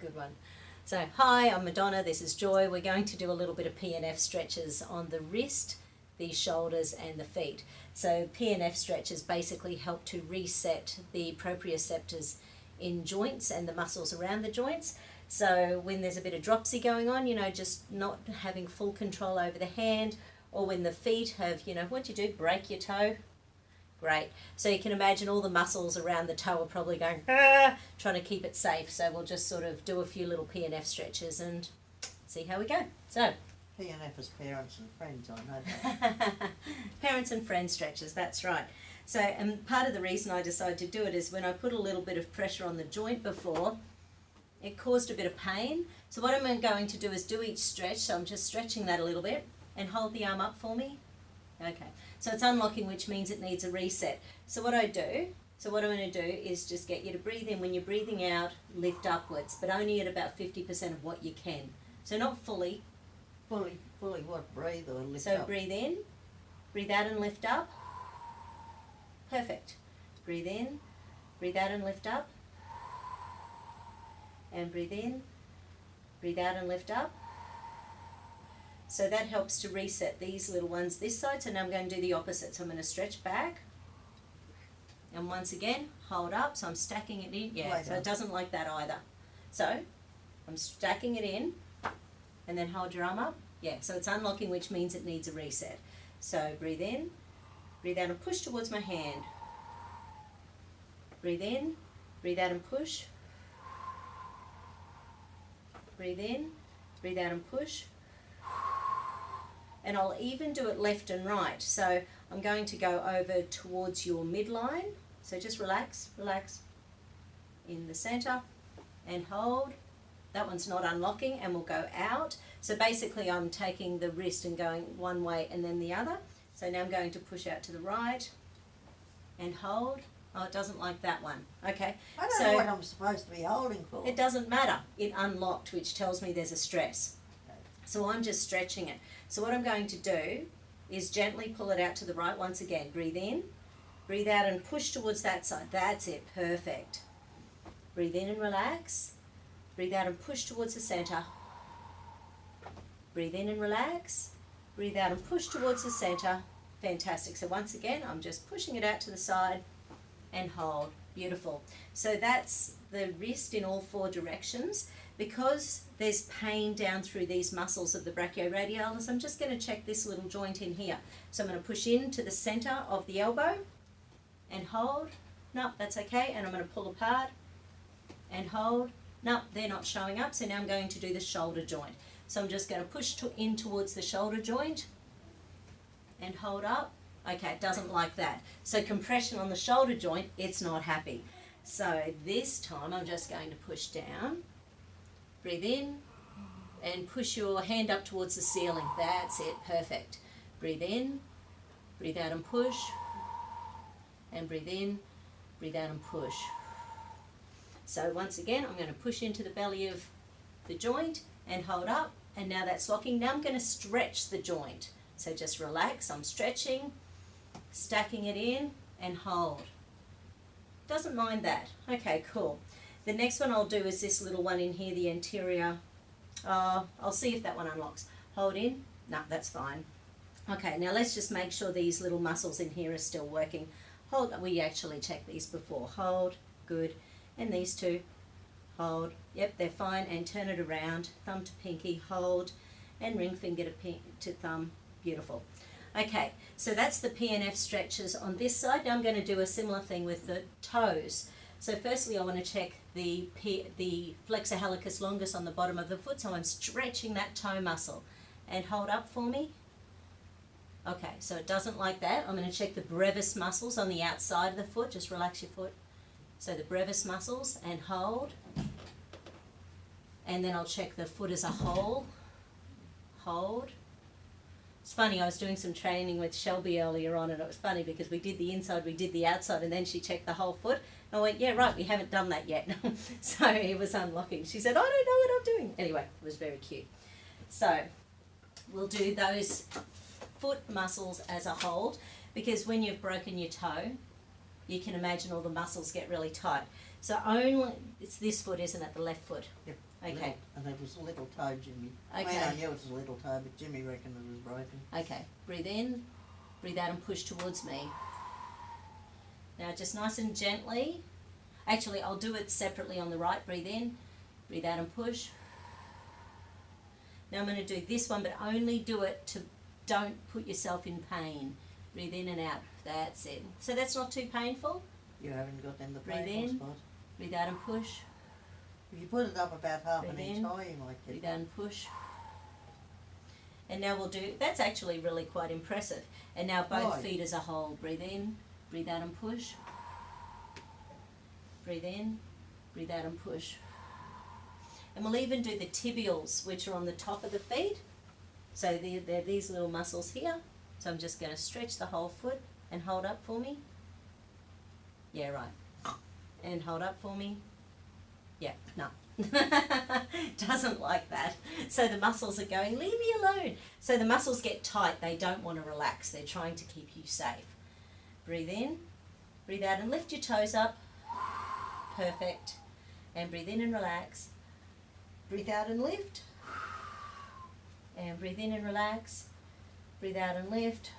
good one. So, hi, I'm Madonna, this is Joy. We're going to do a little bit of PNF stretches on the wrist, the shoulders and the feet. So PNF stretches basically help to reset the proprioceptors in joints and the muscles around the joints. So when there's a bit of dropsy going on, just not having full control over the hand, or when the feet have, what do you do, break your toe? Great. So you can imagine all the muscles around the toe are probably going, trying to keep it safe. So we'll just sort of do a few little PNF stretches and see how we go. So PNF is parents and friends, I know that. Parents and friends stretches, that's right. So, and part of the reason I decided to do it is when I put a little bit of pressure on the joint before, it caused a bit of pain. So what I'm going to do is do each stretch. So I'm just stretching that a little bit and hold the arm up for me. Okay, so it's unlocking, which means it needs a reset. So what I'm going to do is just get you to breathe in. When you're breathing out, lift upwards, but only at about 50% of what you can. So not fully. Fully what? Breathe or lift So up? breathe in, breathe out and lift up. Perfect. Breathe in, breathe out and lift up. And breathe in, breathe out and lift up. So that helps to reset these little ones this side. So now I'm going to do the opposite. So I'm going to stretch back. And once again, hold up. So I'm stacking it in. Yeah, so it doesn't like that either. So I'm stacking it in. And then hold your arm up. Yeah, so it's unlocking, which means it needs a reset. So breathe in, breathe out and push towards my hand. Breathe in, breathe out and push. Breathe in, breathe out and push. And I'll even do it left and right. So I'm going to go over towards your midline. So just relax, relax. In the center and hold. That one's not unlocking and we'll go out. So basically I'm taking the wrist and going one way and then the other. So now I'm going to push out to the right and hold. Oh, it doesn't like that one. Okay. I don't know what I'm supposed to be holding for. It doesn't matter. It unlocked, which tells me there's a stress. So I'm just stretching it. So what I'm going to do is gently pull it out to the right once again. Breathe in, breathe out and push towards that side. That's it. Perfect. Breathe in and relax. Breathe out and push towards the center. Breathe in and relax. Breathe out and push towards the center. Fantastic. So once again, I'm just pushing it out to the side and hold. Beautiful. So that's the wrist in all four directions. Because there's pain down through these muscles of the brachioradialis, I'm just going to check this little joint in here. So I'm going to push into the center of the elbow and hold. No, that's okay. And I'm going to pull apart and hold. No, they're not showing up. So now I'm going to do the shoulder joint. So I'm just going to push in towards the shoulder joint and hold up. Okay, it doesn't like that. So compression on the shoulder joint, it's not happy. So this time I'm just going to push down. Breathe in and push your hand up towards the ceiling. That's it, perfect. Breathe in, breathe out and push. And breathe in, breathe out and push. So once again, I'm going to push into the belly of the joint and hold up. And now that's locking. Now I'm going to stretch the joint. So just relax, I'm stretching, stacking it in and hold. Doesn't mind that. Okay, cool. The next one I'll do is this little one in here, the anterior. I'll see if that one unlocks. Hold in. No, that's fine. Okay, now let's just make sure these little muscles in here are still working. Hold. We actually checked these before. Hold. Good. And these two. Hold. Yep, they're fine. And turn it around. Thumb to pinky. Hold. And ring finger to thumb. Beautiful. Okay, so that's the PNF stretches on this side. Now I'm going to do a similar thing with the toes. So firstly, I want to check the flexor hallucis longus on the bottom of the foot. So I'm stretching that toe muscle. And hold up for me. Okay, so it doesn't like that. I'm going to check the brevis muscles on the outside of the foot. Just relax your foot. So the brevis muscles and hold. And then I'll check the foot as a whole. Hold. It's funny, I was doing some training with Shelby earlier on and it was funny because we did the inside, we did the outside and then she checked the whole foot. I went, yeah, right, we haven't done that yet. So it was unlocking. She said, I don't know what I'm doing. Anyway, it was very cute. So we'll do those foot muscles as a whole because when you've broken your toe, you can imagine all the muscles get really tight. So only, it's this foot, isn't it, the left foot? Yep. Okay. And it was a little toe, Jimmy. I Okay. mean, I knew it was a little toe, but Jimmy reckoned it was broken. Okay, breathe in, breathe out and push towards me. Now just nice and gently. Actually, I'll do it separately on the right. Breathe in, breathe out and push. Now I'm going to do this one, but only do it to, don't put yourself in pain. Breathe in and out. That's it. So that's not too painful. You haven't got in the Breathe painful in. spot. Breathe out and push. If you put it up about half an Breathe inch in. high, you might get Breathe out and push. And now we'll do, that's actually really quite impressive. And now both Right. feet as a whole. Breathe in, breathe out and push. Breathe in, breathe out and push. And we'll even do the tibials, which are on the top of the feet. So they're these little muscles here. So I'm just going to stretch the whole foot and hold up for me. Yeah, right. And hold up for me. Yeah, no. Doesn't like that. So the muscles are going, leave me alone. So the muscles get tight. They don't want to relax. They're trying to keep you safe. Breathe in, breathe out and lift your toes up. Perfect. And breathe in and relax. Breathe out and lift. And breathe in and relax. Breathe out and lift.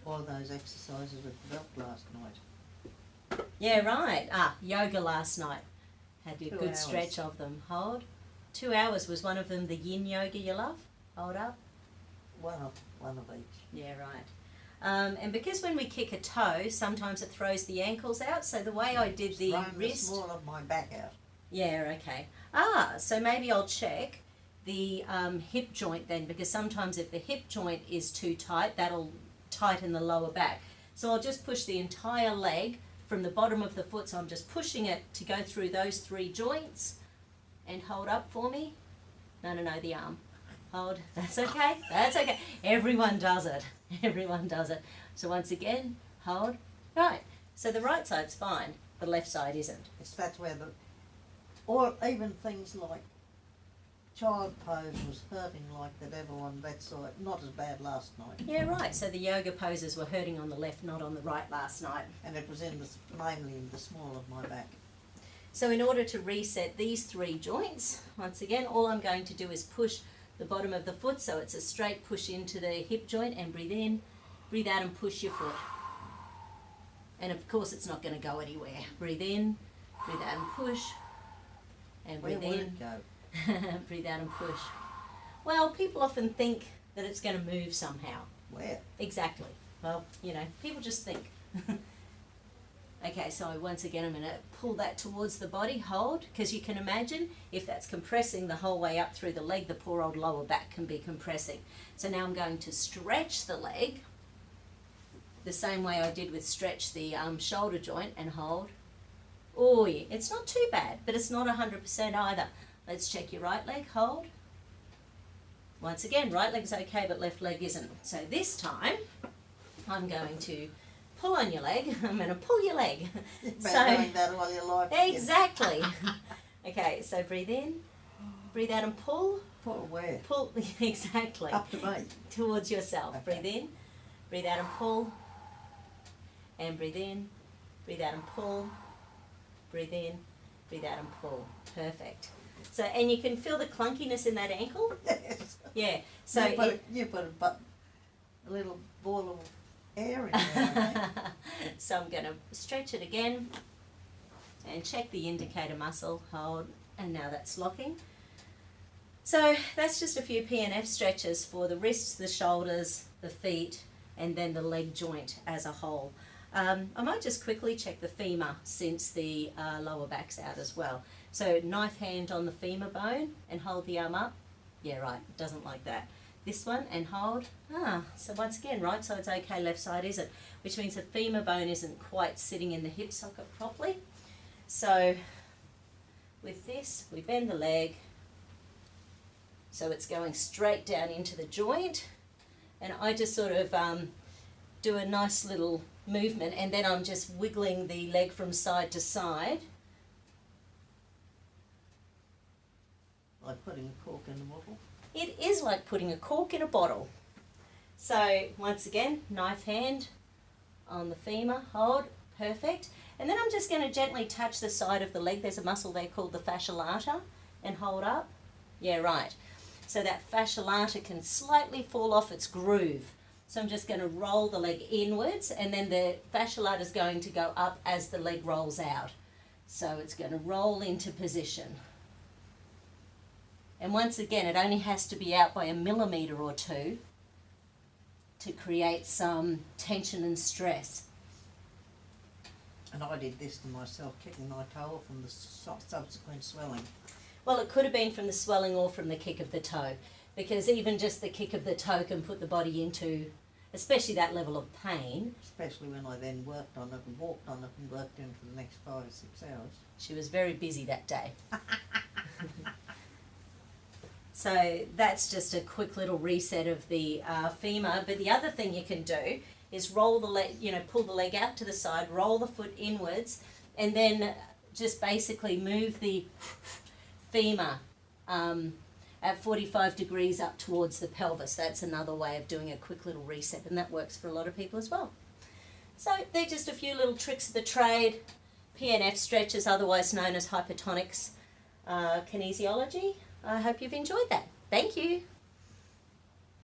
all those exercises with the belt last night. Yeah, right. Yoga last night. Had a 2 good hours. stretch of them. Hold. 2 hours. Was one of them the yin yoga you love? Hold up. One of each. Yeah, right. And because when we kick a toe, sometimes it throws the ankles out. So the way I did the Throwing the wrist. small of my back out. Yeah, okay. So maybe I'll check the hip joint then, because sometimes if the hip joint is too tight, that'll tighten the lower back. So I'll just push the entire leg from the bottom of the foot. So I'm just pushing it to go through those 3 joints. And hold up for me. No, the arm. Hold. That's okay. That's okay. Everyone does it. Everyone does it. So once again, hold. Right. So the right side's fine. The left side isn't. That's where or even things like child pose was hurting like the devil on that side. Not as bad last night. Yeah, right. So the yoga poses were hurting on the left, not on the right last night. And it was mainly in the small of my back. So in order to reset these 3 joints, once again, all I'm going to do is push the bottom of the foot so it's a straight push into the hip joint, and breathe in, breathe out and push your foot. And of course it's not going to go anywhere. Breathe in, breathe out and push, and Where breathe will in, it go? breathe out and push. Well, people often think that it's going to move somehow. Where? Exactly. Well, people just think. Okay, so once again I'm going to pull that towards the body, hold, because you can imagine if that's compressing the whole way up through the leg, the poor old lower back can be compressing. So now I'm going to stretch the leg the same way I did with stretch the shoulder joint, and hold. Oh yeah, it's not too bad, but it's not 100% either. Let's check your right leg, hold. Once again, right leg's okay, but left leg isn't. So this time I'm going to pull on your leg. I'm going to pull your leg. You've been doing that all your life. Exactly. Okay, so breathe in, breathe out and pull. Pull where? Pull, exactly. Up to me. Towards yourself. Okay. Breathe in, breathe out and pull. And breathe in, breathe out and pull. Breathe in, breathe out and pull. Perfect. So, and you can feel the clunkiness in that ankle? Yes. Yeah. So you put a little ball of air in there. so I'm going to stretch it again and check the indicator muscle, hold, and now that's locking. So that's just a few PNF stretches for the wrists, the shoulders, the feet, and then the leg joint as a whole. I might just quickly check the femur since the lower back's out as well. So knife hand on the femur bone and hold the arm up. Yeah, right, it doesn't like that. This one and hold. So once again, right side's okay, left side isn't, which means the femur bone isn't quite sitting in the hip socket properly. So with this, we bend the leg so it's going straight down into the joint, and I just sort of do a nice little movement, and then I'm just wiggling the leg from side to side. Like putting a cork in the bottle. It is like putting a cork in a bottle. So once again, knife hand on the femur, hold, perfect. And then I'm just going to gently touch the side of the leg. There's a muscle there called the fascia lata, and hold up. Yeah, right. So that fascia lata can slightly fall off its groove. So I'm just going to roll the leg inwards, and then the fascia lata is going to go up as the leg rolls out. So it's going to roll into position. And once again, it only has to be out by 1 millimetre or 2 to create some tension and stress. And I did this to myself, kicking my toe from the subsequent swelling. Well, it could have been from the swelling or from the kick of the toe, because even just the kick of the toe can put the body into, especially that level of pain. Especially when I then worked on it and walked on it and worked in for the next 5 or 6 hours. She was very busy that day. So that's just a quick little reset of the femur. But the other thing you can do is roll the leg, pull the leg out to the side, roll the foot inwards, and then just basically move the femur at 45 degrees up towards the pelvis. That's another way of doing a quick little reset, and that works for a lot of people as well. So they're just a few little tricks of the trade. PNF stretches, otherwise known as HypertonX kinesiology. I hope you've enjoyed that. Thank you.